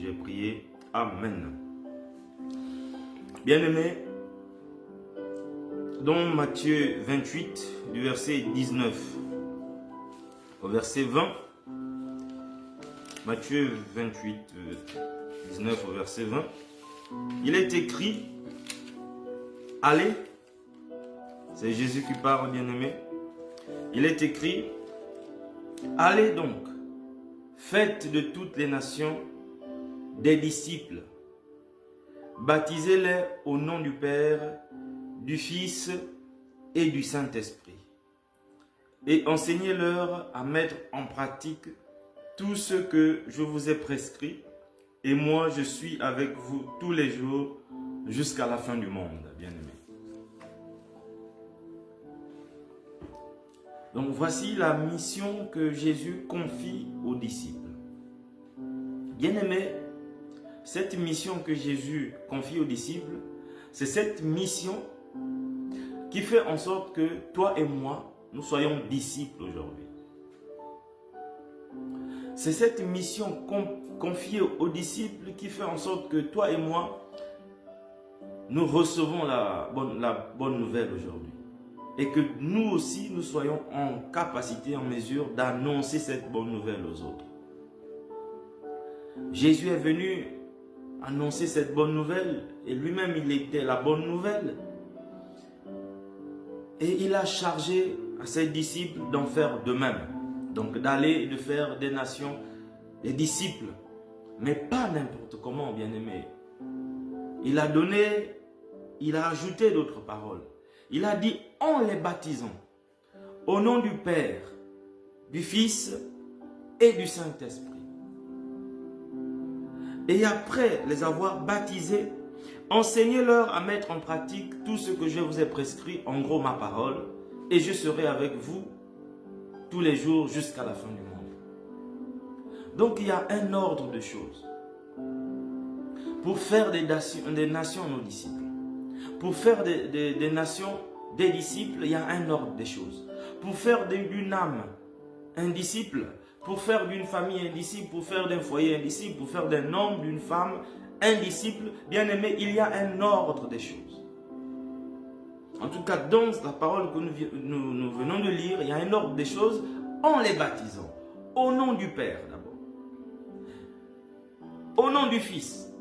j'ai prié. Amen. Bien-aimés, dans Matthieu 28, du verset 19 au verset 20, Matthieu 28, 19 au verset 20, il est écrit, allez, c'est Jésus qui parle, bien-aimé, il est écrit, allez donc, faites de toutes les nations des disciples, baptisez-les au nom du Père, du Fils et du Saint-Esprit, et enseignez-leur à mettre en pratique tout ce que je vous ai prescrit, et moi je suis avec vous tous les jours jusqu'à la fin du monde, bien-aimés. Donc voici la mission que Jésus confie aux disciples. Bien-aimés, cette mission que Jésus confie aux disciples, c'est cette mission qui fait en sorte que toi et moi, nous soyons disciples aujourd'hui. C'est cette mission confiée aux disciples qui fait en sorte que toi et moi, nous recevons la bonne nouvelle aujourd'hui. Et que nous aussi, nous soyons en capacité, en mesure d'annoncer cette bonne nouvelle aux autres. Jésus est venu annoncer cette bonne nouvelle et lui-même il était la bonne nouvelle. Et il a chargé à ses disciples d'en faire de même. Donc d'aller et de faire des nations des disciples. Mais pas n'importe comment, bien-aimés. Il a donné, il a ajouté d'autres paroles. Il a dit en les baptisant au nom du Père, du Fils et du Saint-Esprit. Et après les avoir baptisés, enseignez-leur à mettre en pratique tout ce que je vous ai prescrit, en gros ma parole, et je serai avec vous tous les jours jusqu'à la fin du monde. Donc il y a un ordre de choses. Pour faire des nations nos disciples. Pour faire des nations des disciples, il y a un ordre des choses. Pour faire d'une âme un disciple, pour faire d'une famille un disciple, pour faire d'un foyer un disciple, pour faire d'un homme, d'une femme un disciple, bien aimé, il y a un ordre des choses. En tout cas, dans la parole que nous venons de lire, il y a un ordre des choses en les baptisant. Au nom du Père d'abord. Au nom du Fils.